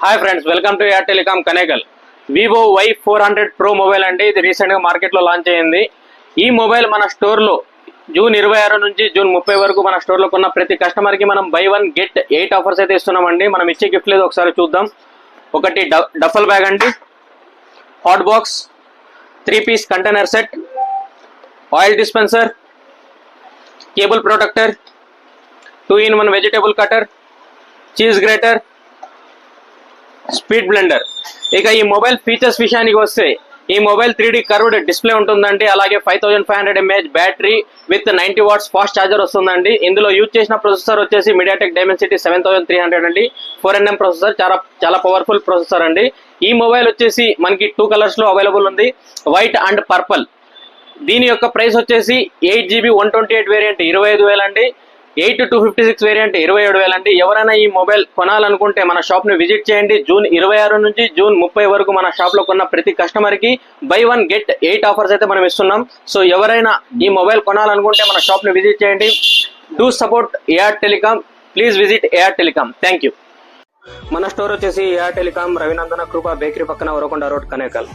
Hi friends, welcome to air telecom Kanekal. Vivo Y400 Pro mobile అండి. ఇది రీసెంట్గా మార్కెట్లో లాంచ్ అయ్యింది. ఈ మొబైల్ మన స్టోర్లో జూన్ 26 నుంచి జూన్ 30 వరకు మన స్టోర్లో కొన్న ప్రతి కస్టమర్కి మనం బై 1 గెట్ 8 ఆఫర్స్ అయితే ఇస్తున్నామండి. మనం ఇచ్చే గిఫ్ట్ లేదు, ఒకసారి చూద్దాం. ఒకటి డఫల్ బ్యాగ్ అండి, hot box, 3 piece container set, oil dispenser, cable protector, 2-in-1 vegetable cutter, cheese grater, speed blender. ఇక ఈ మొబైల్ ఫీచర్స్ విషయానికి వస్తే ఈ మొబైల్ 3D కర్వ్డ్ డిస్ప్లే ఉంటుందండి. అలాగే 5500 mAh battery with 90 watts fast charger వస్తుందండి. ఇందులో యూజ్ చేసిన ప్రొసెసర్ వచ్చేసి MediaTek Dimensity 7300 అండి. 4nm ప్రొసెసర్, చాలా పవర్ఫుల్ ప్రొసెసర్ అండి. ఈ మొబైల్ వచ్చేసి మనకి 2 కలర్స్ లో అవైలబుల్ ఉంది, వైట్ అండ్ పర్పుల్. దీని యొక్క ప్రైస్ వచ్చేసి 8GB 128 వేరియంట్ 25,000 అండి. 8-256 వేరియంట్ 27,000 అండి. ఎవరైనా ఈ మొబైల్ కొనాలనుకుంటే మన షాప్ ని విజిట్ చేయండి. జూన్ 26 నుంచి జూన్ 30 వరకు మన షాప్ లో కొన్న ప్రతి కస్టమర్ కి బై 1 గెట్ 8 ఆఫర్స్ అయితే మనం ఇస్తున్నాం. సో ఎవరైనా ఈ మొబైల్ కొనాలనుకుంటే మన షాప్ ని విజిట్ చేయండి. Do support air telecom. Please visit air telecom. Thank you. మన స్టోర్ వచ్చేసి ఎయిర్ టెలికామ్, రవినందన కృప బేకరీ పక్కన, ఉరకొండ రోడ్, కనేకల్.